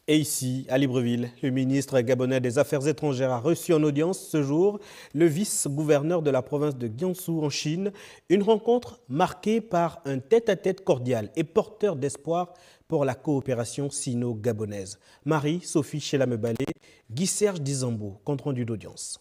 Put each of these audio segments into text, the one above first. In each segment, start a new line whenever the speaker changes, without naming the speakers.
Et ici, à Libreville, le ministre gabonais des Affaires étrangères a reçu en audience ce jour le vice-gouverneur de la province de Jiangsu en Chine. Une rencontre marquée par un tête-à-tête cordial et porteur d'espoir pour la coopération sino-gabonaise. Marie-Sophie Chelamebale, Guy-Serge Dizambo, compte rendu d'audience.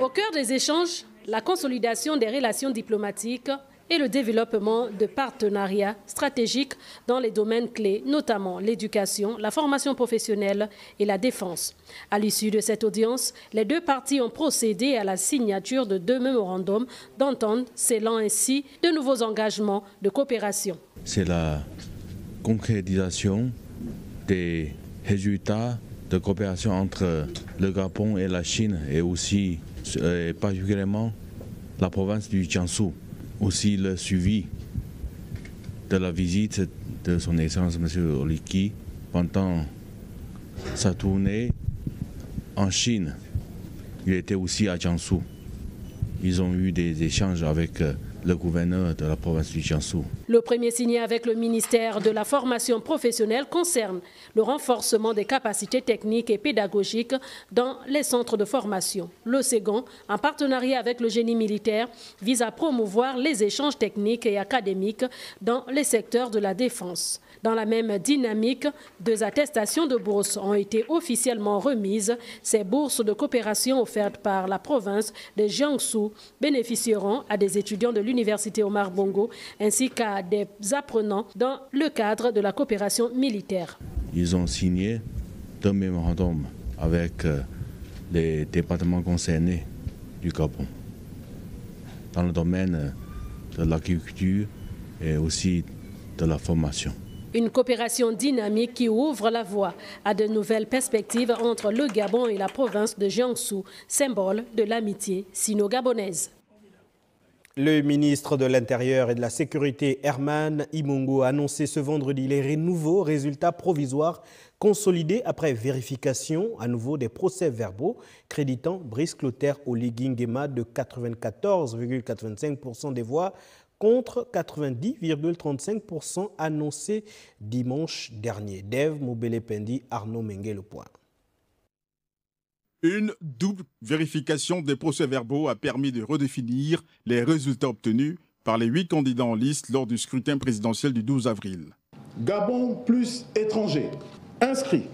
Au cœur des échanges, la consolidation des relations diplomatiques et le développement de partenariats stratégiques dans les domaines clés, notamment l'éducation, la formation professionnelle et la défense. À l'issue de cette audience, les deux parties ont procédé à la signature de 2 mémorandums d'entente scellant ainsi de nouveaux engagements de coopération.
C'est la concrétisation des résultats de coopération entre le Gabon et la Chine et aussi particulièrement la province du Jiangsu. Aussi le suivi de la visite de son Excellence M. Oliki pendant sa tournée en Chine. Il était aussi à Jiangsu. Ils ont eu des échanges avec le gouverneur de la province du Jiangsu.
Le premier signé avec le ministère de la formation professionnelle concerne le renforcement des capacités techniques et pédagogiques dans les centres de formation. Le second, en partenariat avec le génie militaire, vise à promouvoir les échanges techniques et académiques dans les secteurs de la défense. Dans la même dynamique, 2 attestations de bourse ont été officiellement remises. Ces bourses de coopération offertes par la province de Jiangsu bénéficieront à des étudiants de l'université Omar Bongo ainsi qu'à des apprenants dans le cadre de la coopération militaire.
Ils ont signé 2 mémorandums avec les départements concernés du Gabon dans le domaine de l'agriculture et aussi de la formation.
Une coopération dynamique qui ouvre la voie à de nouvelles perspectives entre le Gabon et la province de Jiangsu, symbole de l'amitié sino-gabonaise.
Le ministre de l'Intérieur et de la Sécurité, Herman Imungu, a annoncé ce vendredi les nouveaux résultats provisoires consolidés après vérification à nouveau des procès-verbaux créditant Brice Clotaire Oligui Nguema de 94,85% des voix contre 90,35% annoncés dimanche dernier. Dave Moubele-Pendi, Arnaud Mengue, le point.
Une double vérification des procès-verbaux a permis de redéfinir les résultats obtenus par les 8 candidats en liste lors du scrutin présidentiel du 12 avril.
Gabon plus étrangers. Inscrits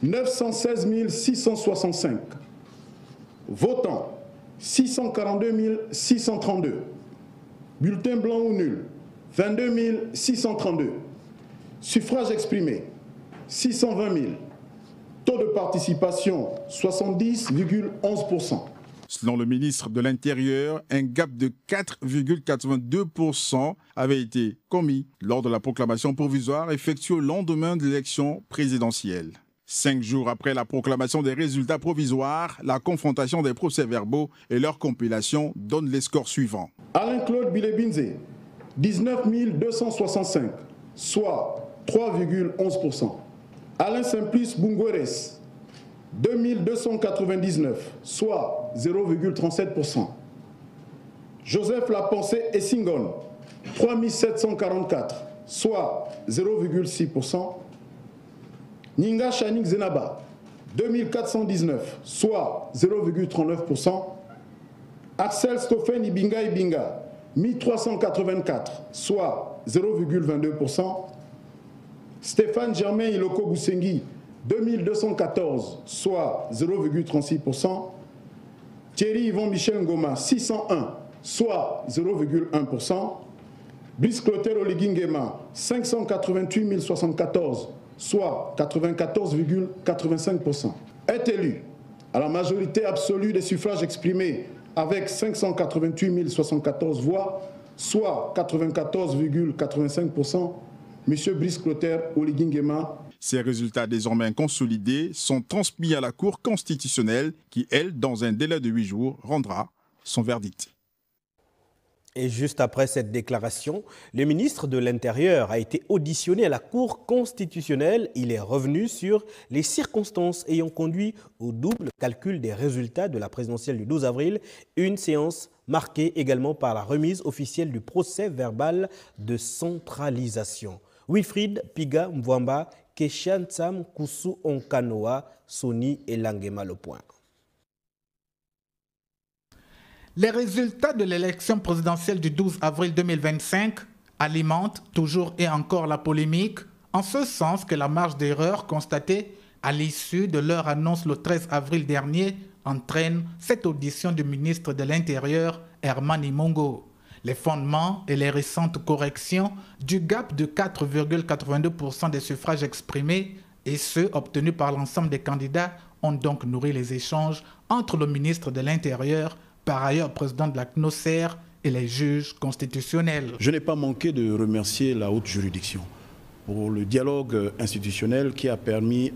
916 665. Votants 642 632. Bulletins blancs ou nuls 22 632. Suffrages exprimés 620 000. Taux de participation 70,11%.
Selon le ministre de l'Intérieur, un gap de 4,82% avait été commis lors de la proclamation provisoire effectuée au lendemain de l'élection présidentielle. 5 jours après la proclamation des résultats provisoires, la confrontation des procès-verbaux et leur compilation donne les scores suivants.
Alain-Claude Bilebinze, 19 265, soit 3,11%. Alain Simplice Bungueres, 2299, soit 0,37%. Joseph Lapensé Essingon, 3744, soit 0,6%. Ninga Chanik Zenaba, 2419, soit 0,39%. Axel Stoffen Ibinga Ibinga, 1384, soit 0,22%. Stéphane Germain Iloko Boussengi, 2214, soit 0,36%. Thierry Yvon Michel Ngoma, 601, soit 0,1%. Brice Clotaire Oligui Nguema, 588 074, soit 94,85%. Est élu à la majorité absolue des suffrages exprimés avec 588 074 voix, soit 94,85%. M. Brice Clotaire Oligui Nguema.
Ces résultats désormais consolidés sont transmis à la Cour constitutionnelle qui, elle, dans un délai de 8 jours, rendra son verdict.
Et juste après cette déclaration, le ministre de l'Intérieur a été auditionné à la Cour constitutionnelle. Il est revenu sur les circonstances ayant conduit au double calcul des résultats de la présidentielle du 12 avril, une séance marquée également par la remise officielle du procès verbal de centralisation. Wilfried Piga Mvouamba, Keshan Tsam Koussou Onkanoa, Soni et Langema Le Point.
Les résultats de l'élection présidentielle du 12 avril 2025 alimentent toujours et encore la polémique, en ce sens que la marge d'erreur constatée à l'issue de leur annonce le 13 avril dernier entraîne cette audition du ministre de l'Intérieur, Herman Imongo. Les fondements et les récentes corrections du gap de 4,82% des suffrages exprimés et ceux obtenus par l'ensemble des candidats ont donc nourri les échanges entre le ministre de l'Intérieur, par ailleurs président de la CNOSER, et les juges constitutionnels.
Je n'ai pas manqué de remercier la haute juridiction pour le dialogue institutionnel qui a permis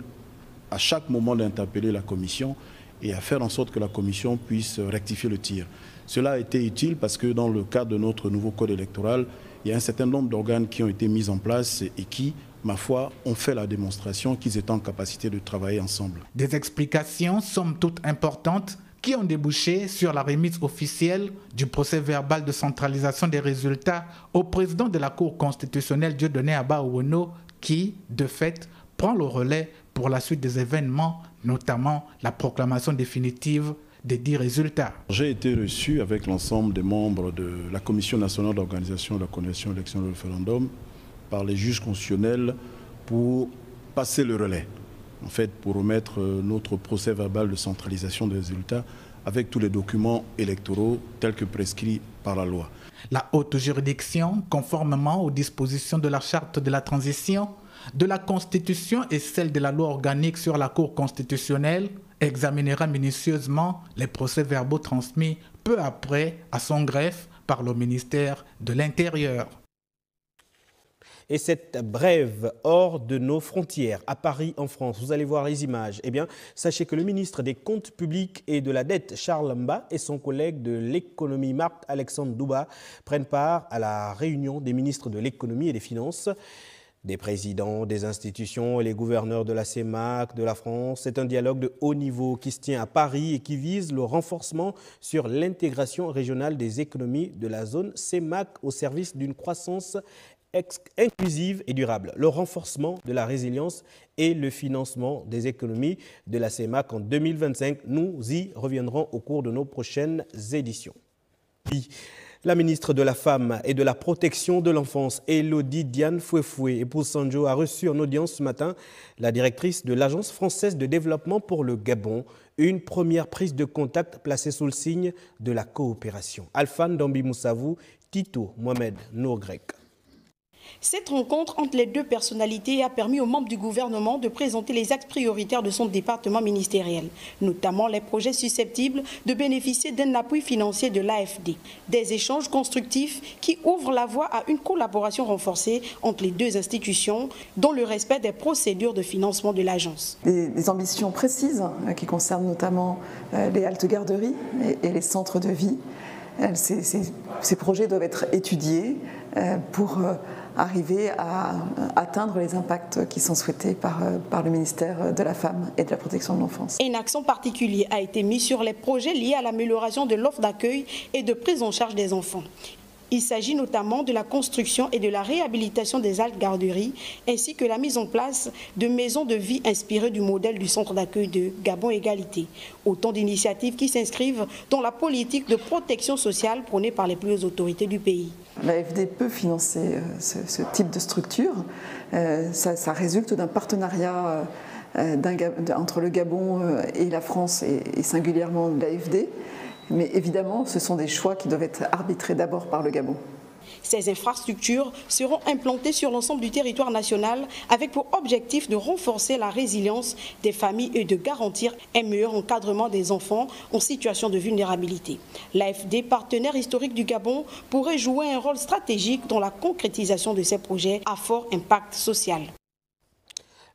à chaque moment d'interpeller la commission et à faire en sorte que la commission puisse rectifier le tir. Cela a été utile parce que dans le cadre de notre nouveau code électoral, il y a un certain nombre d'organes qui ont été mis en place et qui, ma foi, ont fait la démonstration qu'ils étaient en capacité de travailler ensemble.
Des explications, somme toute importantes, qui ont débouché sur la remise officielle du procès verbal de centralisation des résultats au président de la Cour constitutionnelle Dieudonné Aba Owono, qui, de fait, prend le relais pour la suite des événements, notamment la proclamation définitive des 10 résultats.
J'ai été reçu avec l'ensemble des membres de la Commission nationale d'organisation de la coordination élection et de référendum par les juges constitutionnels pour passer le relais. En fait, pour remettre notre procès verbal de centralisation des résultats avec tous les documents électoraux tels que prescrits par la loi.
La haute juridiction, conformément aux dispositions de la charte de la transition, de la Constitution et celle de la loi organique sur la Cour constitutionnelle, examinera minutieusement les procès-verbaux transmis peu après à son greffe par le ministère de l'Intérieur.
Et cette brève hors de nos frontières, à Paris, en France, vous allez voir les images. Eh bien, sachez que le ministre des Comptes publics et de la Dette, Charles Mba, et son collègue de l'économie, Marc-Alexandre Douba, prennent part à la réunion des ministres de l'économie et des finances, des présidents des institutions et les gouverneurs de la CEMAC, de la France. C'est un dialogue de haut niveau qui se tient à Paris et qui vise le renforcement sur l'intégration régionale des économies de la zone CEMAC au service d'une croissance inclusive et durable, le renforcement de la résilience et le financement des économies de la CEMAC en 2025. Nous y reviendrons au cours de nos prochaines éditions. Puis, la ministre de la Femme et de la Protection de l'Enfance, Elodie Diane Fouefoué, épouse Sanjo, a reçu en audience ce matin la directrice de l'Agence française de développement pour le Gabon, une première prise de contact placée sous le signe de la coopération. Alphane Dambi Moussavou, Tito Mohamed Nourgrek.
Cette rencontre entre les deux personnalités a permis aux membres du gouvernement de présenter les axes prioritaires de son département ministériel, notamment les projets susceptibles de bénéficier d'un appui financier de l'AFD. Des échanges constructifs qui ouvrent la voie à une collaboration renforcée entre les deux institutions, dont le respect des procédures de financement de l'agence.
Des ambitions précises qui concernent notamment les haltes garderies et les centres de vie. Ces projets doivent être étudiés pour arriver à atteindre les impacts qui sont souhaités par le ministère de la Femme et de la Protection de l'Enfance.
Un accent particulier a été mis sur les projets liés à l'amélioration de l'offre d'accueil et de prise en charge des enfants. Il s'agit notamment de la construction et de la réhabilitation des haltes garderies, ainsi que la mise en place de maisons de vie inspirées du modèle du centre d'accueil de Gabon Égalité. Autant d'initiatives qui s'inscrivent dans la politique de protection sociale prônée par les plus hautes autorités du pays.
L'AFD peut financer ce type de structure. Ça résulte d'un partenariat entre le Gabon et la France et singulièrement l'AFD. Mais évidemment, ce sont des choix qui doivent être arbitrés d'abord par le Gabon.
Ces infrastructures seront implantées sur l'ensemble du territoire national avec pour objectif de renforcer la résilience des familles et de garantir un meilleur encadrement des enfants en situation de vulnérabilité. L'AFD, partenaire historique du Gabon, pourrait jouer un rôle stratégique dans la concrétisation de ces projets à fort impact social.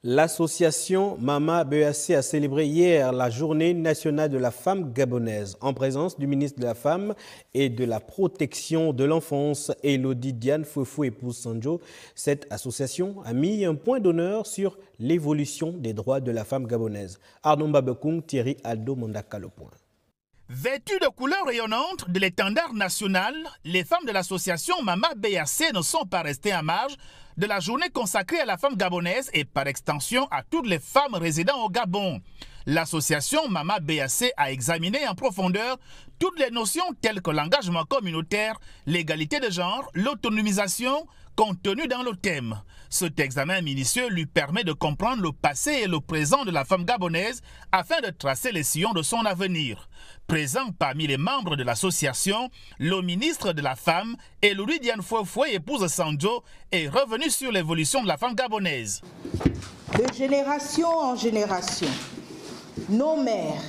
L'association Mama BEAC a célébré hier la journée nationale de la femme gabonaise en présence du ministre de la Femme et de la Protection de l'Enfance, Elodie Diane Fouefoué, épouse Sanjo. Cette association a mis un point d'honneur sur l'évolution des droits de la femme gabonaise. Arnon Babekung, Thierry Aldo Mondaka, le point.
Vêtues de couleurs rayonnantes de l'étendard national, les femmes de l'association Mama BAC ne sont pas restées à marge de la journée consacrée à la femme gabonaise et par extension à toutes les femmes résidant au Gabon. L'association Mama BAC a examiné en profondeur toutes les notions telles que l'engagement communautaire, l'égalité de genre, l'autonomisation, contenues dans le thème. Cet examen minutieux lui permet de comprendre le passé et le présent de la femme gabonaise afin de tracer les sillons de son avenir. Présent parmi les membres de l'association, le ministre de la Femme, Eluri Diane Fouefoué, épouse Sanjo, est revenu sur l'évolution de la femme gabonaise.
De génération en génération, nos mères,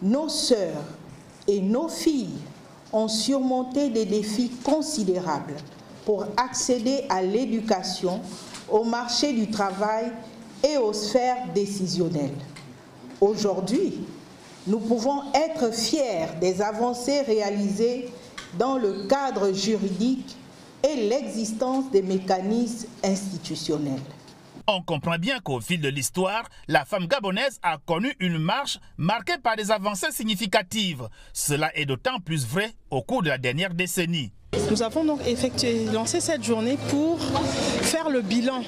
nos sœurs et nos filles ont surmonté des défis considérables pour accéder à l'éducation, au marché du travail et aux sphères décisionnelles. Aujourd'hui, nous pouvons être fiers des avancées réalisées dans le cadre juridique et l'existence des mécanismes institutionnels.
On comprend bien qu'au fil de l'histoire, la femme gabonaise a connu une marche marquée par des avancées significatives. Cela est d'autant plus vrai au cours de la dernière décennie.
Nous avons donc lancé cette journée pour faire le bilan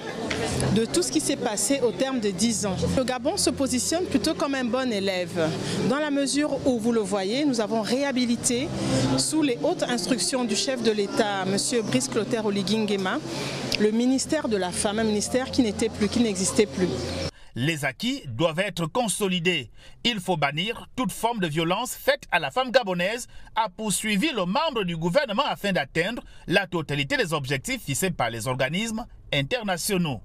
de tout ce qui s'est passé au terme de 10 ans. Le Gabon se positionne plutôt comme un bon élève, dans la mesure où, vous le voyez, nous avons réhabilité, sous les hautes instructions du chef de l'État, M. Brice Clotaire Oligui Nguema, le ministère de la Femme, un ministère qui n'existait plus.
Les acquis doivent être consolidés. Il faut bannir toute forme de violence faite à la femme gabonaise, a poursuivi le membre du gouvernement afin d'atteindre la totalité des objectifs fixés par les organismes internationaux.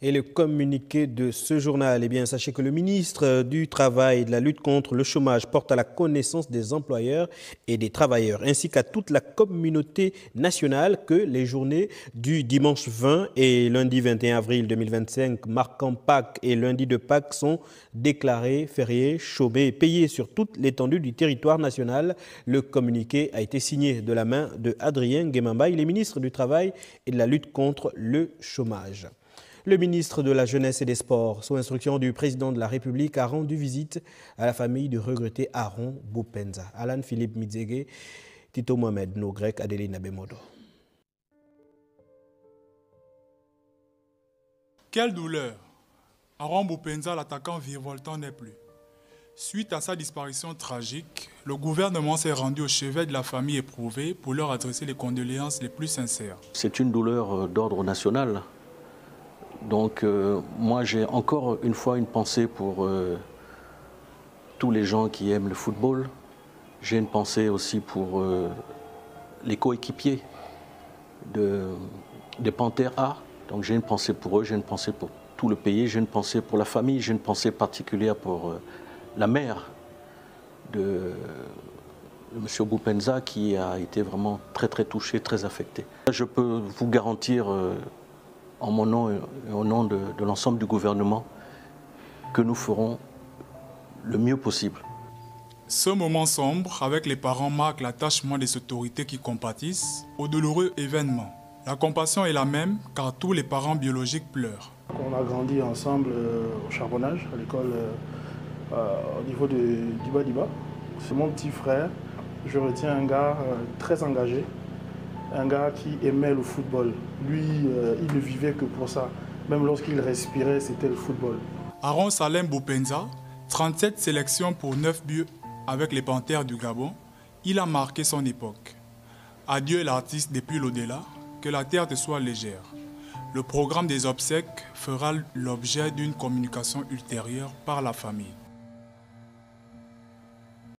Et le communiqué de ce journal, eh bien, sachez que le ministre du Travail et de la lutte contre le chômage porte à la connaissance des employeurs et des travailleurs, ainsi qu'à toute la communauté nationale, que les journées du dimanche 20 et lundi 21 avril 2025, marquant Pâques et lundi de Pâques, sont déclarés fériés, chômés et payés sur toute l'étendue du territoire national. Le communiqué a été signé de la main de Adrien Nguemamba, il est ministre du Travail et de la lutte contre le chômage. Le ministre de la Jeunesse et des Sports, sous instruction du président de la République, a rendu visite à la famille du regretté Aaron Boupenza. Alan Philippe Midzege, Tito Mohamed, No Grec, Adeline Abemodo.
Quelle douleur! Aaron Boupenza, l'attaquant virevoltant, n'est plus. Suite à sa disparition tragique, le gouvernement s'est rendu au chevet de la famille éprouvée pour leur adresser les condoléances les plus sincères.
C'est une douleur d'ordre national. Donc moi j'ai encore une fois une pensée pour tous les gens qui aiment le football. J'ai une pensée aussi pour les coéquipiers des Panthères A. Donc j'ai une pensée pour eux, j'ai une pensée pour tout le pays, j'ai une pensée pour la famille, j'ai une pensée particulière pour la mère de M. Boupenza qui a été vraiment très touché, très affecté. Je peux vous garantir en mon nom et au nom de l'ensemble du gouvernement, que nous ferons le mieux possible.
Ce moment sombre avec les parents marque l'attachement des autorités qui compatissent au douloureux événement. La compassion est la même car tous les parents biologiques pleurent.
On a grandi ensemble au charbonnage, à l'école au niveau de Diba. C'est mon petit frère. Je retiens un gars très engagé. Un gars qui aimait le football. Lui, il ne vivait que pour ça. Même lorsqu'il respirait, c'était le football.
Aaron Salem Boupenza, 37 sélections pour 9 buts avec les Panthères du Gabon, il a marqué son époque. Adieu l'artiste depuis l'au-delà, que la terre te soit légère. Le programme des obsèques fera l'objet d'une communication ultérieure par la famille.